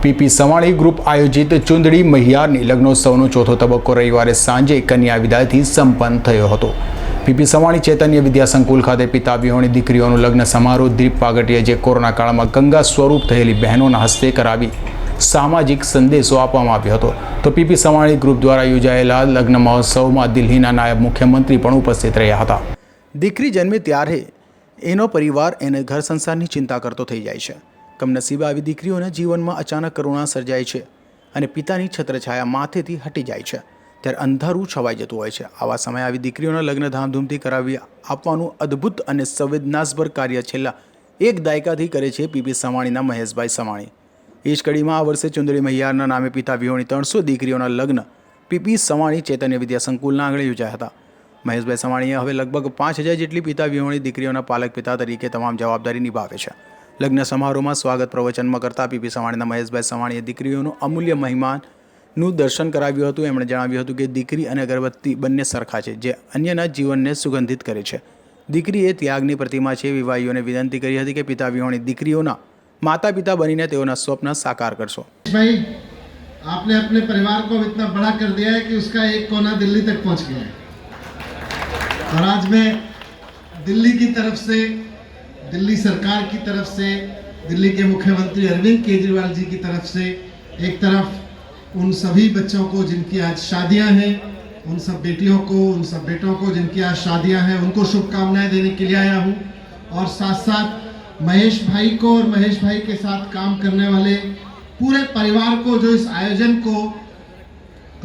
PP Savani group આયોજિત ચુંદડી મહિયારની લગ્નોત્સવનો ચોથો તબક્કો રવિવારે સાંજે કન્યા વિદાયથી સંપન્ન થયો હતો। પીપી સવાણી ચૈતન્ય વિદ્યા સંકુલ ખાતે પિતા વિહોણી દીકરીઓનું લગ્ન સમારોહ દીપ પાગટીએ જે કોરોના કાળમાં ગંગા સ્વરૂપ થયેલી બહેનોના હસ્તે કરાવી સામાજિક સંદેશો આપવામાં આવ્યો હતો। તો પીપી સવાણી ગ્રુપ દ્વારા યોજાયેલા લગ્ન મહોત્સવમાં દિલ્હીના નાયબ મુખ્યમંત્રી પણ ઉપસ્થિત રહ્યા હતા। દીકરી જન્મે ત્યારે એનો પરિવાર એને ઘર સંસારની ચિંતા કરતો થઈ જાય છે। કમનસીબે આવી દીકરીઓના જીવનમાં અચાનક કરુણા સર્જાય છે અને પિતાની છત્રછાયા માથેથી હટી જાય છે ત્યારે અંધારું છવાઈ જતું હોય છે। આવા સમયે આવી દીકરીઓના લગ્ન ધામધૂમથી કરાવી આપવાનું અદ્ભુત અને સંવેદનાસ્પદ કાર્ય છેલ્લા એક દાયકાથી કરે છે પીપી સવાણીના મહેશભાઈ સવાણી। એ જ કડીમાં આ વર્ષે ચુંદડી મહિયારના નામે પિતા વિહોણી 300 દીકરીઓના લગ્ન પીપી સવાણી ચૈતન્ય વિદ્યા સંકુલના આંગણે યોજાયા હતા। મહેશભાઈ સવાણીએ હવે લગભગ 5000 જેટલી પિતા વિહોણી દીકરીઓના પાલક પિતા તરીકે તમામ જવાબદારી નિભાવે છે। લગ્ન સમારોહમાં સ્વાગત પ્રવચનમાં કરતા પીપી સવાણીના મહેશભાઈ સવાણીએ દીકરીઓનું અમૂલ્ય મહિમાનું દર્શન કરાવ્યું હતું। એમણે જણાવ્યું હતું કે દીકરી અને અગરબત્તી બંને સરખા છે જે અન્યના જીવનને સુગંધિત કરે છે। દીકરી એ ત્યાગની પ્રતિમા છે। વિવાહીઓને વિનંતી કરી હતી કે પિતા વિહોણી દીકરીઓના माता पिता बनीने तेओना स्वप्न साकार करशो। भाई आपने अपने परिवार को इतना बड़ा कर दिया है कि उसका एक कोना दिल्ली तक पहुंच गया है और आज मैं दिल्ली की तरफ से, दिल्ली सरकार की तरफ से, दिल्ली के मुख्यमंत्री अरविंद केजरीवाल जी की तरफ से एक तरफ उन सभी बच्चों को जिनकी आज शादियां हैं, उन सब बेटियों को, उन सब बेटों को जिनकी आज शादियां हैं, उनको शुभकामनाएं देने के लिए आया हूं और साथ साथ महेश भाई को और महेश भाई के साथ काम करने वाले पूरे परिवार को जो इस आयोजन को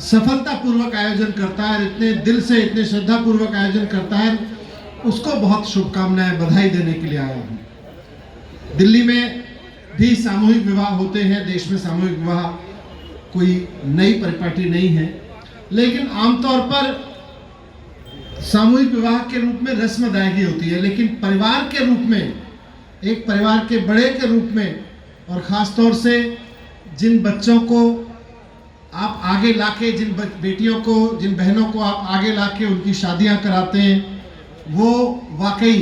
सफलतापूर्वक आयोजन करता है, इतने दिल से, इतने श्रद्धापूर्वक आयोजन करता है, उसको बहुत शुभकामनाएं, बधाई देने के लिए आया हूँ। दिल्ली में भी सामूहिक विवाह होते हैं, देश में सामूहिक विवाह कोई नई परिपाटी नहीं है, लेकिन आमतौर पर सामूहिक विवाह के रूप में रस्म अदायगी होती है, लेकिन परिवार के रूप में, एक परिवार के बड़े के रूप में और ख़ास तौर से जिन बच्चों को आप आगे लाके, जिन बेटियों को, जिन बहनों को आप आगे लाके उनकी शादियां कराते हैं, वो वाकई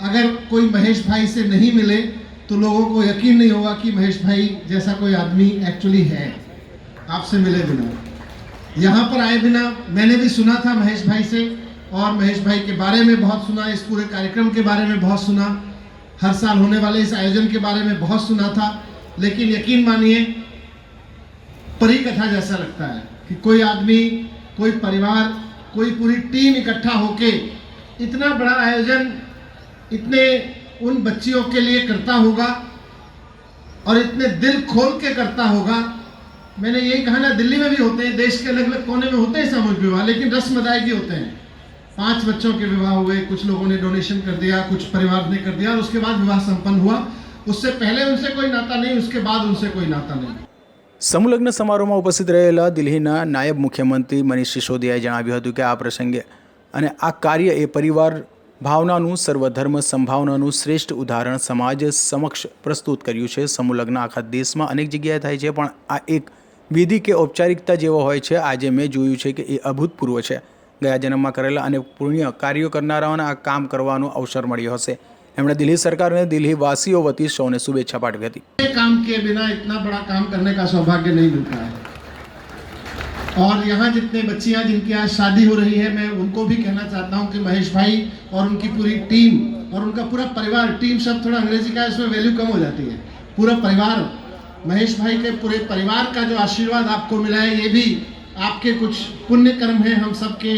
अगर कोई महेश भाई से नहीं मिले तो लोगों को यकीन नहीं होगा कि महेश भाई जैसा कोई आदमी एक्चुअली है। आपसे मिले बिना, यहाँ पर आए बिना मैंने भी सुना था महेश भाई से और महेश भाई के बारे में बहुत सुना, इस पूरे कार्यक्रम के बारे में बहुत सुना, हर साल होने वाले इस आयोजन के बारे में बहुत सुना था, लेकिन यकीन मानिए परी कथा जैसा लगता है कि कोई आदमी, कोई परिवार, कोई पूरी टीम इकट्ठा होके इतना बड़ा आयोजन इतने उन बच्चियों के लिए करता होगा और इतने दिल खोल के करता होगा। मैंने यही कहा ना, दिल्ली में भी होते हैं, देश के अलग अलग कोने में होते हैं सामूहिक विवाह, लेकिन रस्म अदायगी होते हैं। 5 बच्चों के विवाह हुए, कुछ लोगों ने डोनेशन कर दिया, कुछ परिवार ने कर दिया और उसके बाद विवाह संपन्न हुआ। उससे पहले उनसे कोई नाता नहीं, उसके बाद उनसे कोई नाता नहीं। સમૂહલગ્ન સમારોહમાં ઉપસ્થિત રહેલા દિલ્હીના નાયબ મુખ્યમંત્રી મનીષ સિસોદિયાએ જણાવ્યું હતું કે આ પ્રસંગે અને આ કાર્ય એ પરિવાર ભાવનાનું, સર્વધર્મ સંભાવનાનું શ્રેષ્ઠ ઉદાહરણ સમાજ સમક્ષ પ્રસ્તુત કર્યું છે। સમૂહલગ્ન આખા દેશમાં અનેક જગ્યાએ થાય છે, પણ આ એક વિધિ કે ઔપચારિકતા જેવો હોય છે। આજે મેં જોયું છે કે એ અભૂતપૂર્વ છે। ગયા જન્મમાં કરેલા અને પુણ્ય કાર્યો કરનારાઓને આ કામ કરવાનો અવસર મળ્યો હશે। એમણે દિલ્હી સરકાર અને દિલ્હી વાસીઓ વતી સૌને શુભેચ્છા પાઠવી હતી। काम के बिना इतना बड़ा काम करने का सौभाग्य नहीं मिलता है और यहाँ जितने बच्चियाँ जिनकी आज शादी हो रही है, मैं उनको भी कहना चाहता हूँ कि महेश भाई और उनकी पूरी टीम और उनका पूरा परिवार, टीम शब्द थोड़ा अंग्रेजी का है, इसमें वैल्यू कम हो जाती है, पूरा परिवार, महेश भाई के पूरे परिवार का जो आशीर्वाद आपको मिला है, ये भी आपके कुछ पुण्य कर्म है, हम सब के,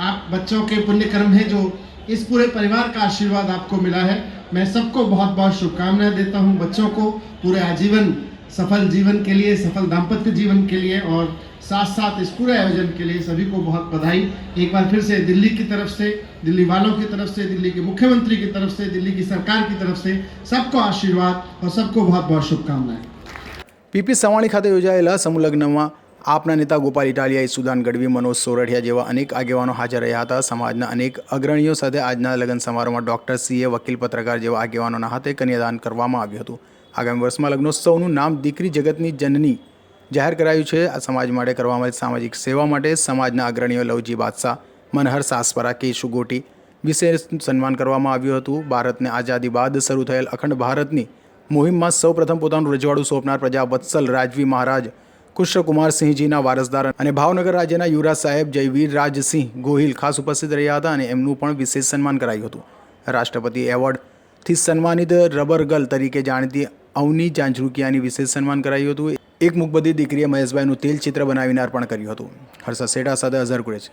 आप बच्चों के पुण्य कर्म है जो इस पूरे परिवार का आशीर्वाद आपको मिला है। मैं सबको बहुत बहुत शुभकामनाएं देता हूं, बच्चों को पूरे आजीवन सफल जीवन के लिए, सफल दाम्पत्य जीवन के लिए और साथ साथ इस पूरे आयोजन के लिए सभी को बहुत बधाई। एक बार फिर से दिल्ली की तरफ से, दिल्ली वालों की तरफ से, दिल्ली के मुख्यमंत्री की तरफ से, दिल्ली की सरकार की तरफ से सबको आशीर्वाद और सबको बहुत बहुत शुभकामनाएं। પીપી સવાણી ખાતે યોજાયેલા સમૂહલગ્નમાં આપના नेता गोपाल इटालिया, सुदान गढ़वी, मनोज सोरठिया जेवा अनेक आगेवानो हाजर रह्या हता। समाजना अनेक अग्रणीओ साथे आजना लग्न समारोहमां डॉक्टर सीए, वकील, पत्रकार जेवा आगेवानोना हाथे कन्यादान करवामां આવ્યું હતું। आगामी वर्षमां लग्नोत्सवનું નામ દીકરી જગતની જનની જાહેર કરાયું છે। આ સમાજ માટે કરવામાં સામાજિક સેવા માટે સમાજના અગ્રણીઓ લવજી બાદશાહ, મનહર સાસપરા, કેશુ ગોટી વિશેષ સન્માન કરવામાં આવ્યું હતું। ભારતને આઝાદી બાદ શરૂ થયેલ અખંડ ભારતની મુહિમમાં સૌપ્રથમ પોતાનું રજવાડું સોંપનાર પ્રજા વત્સલ રાજવી મહારાજ કૃષ્ણકુમારસિંહજીના વારસદાર અને ભાવનગર રાજ્યના યુવરાજ સાહેબ જયવીર રાજસિંહ ગોહિલ ખાસ ઉપસ્થિત રહ્યા હતા અને એમનું પણ વિશેષ સન્માન કરાયું હતું. રાષ્ટ્રપતિ એવોર્ડથી સન્માનિત રબર ગર્લ તરીકે જાણીતી અવની જાંજરૂકિયાની વિશેષ સન્માન કરાયું હતું. એક મૂકબધિર દીકરીએ મહેશભાઈનું તેલ ચિત્ર બનાવીને અર્પણ કર્યું હતું. હર્ષદ સેઠા સાથે અઝહર કુરેશી.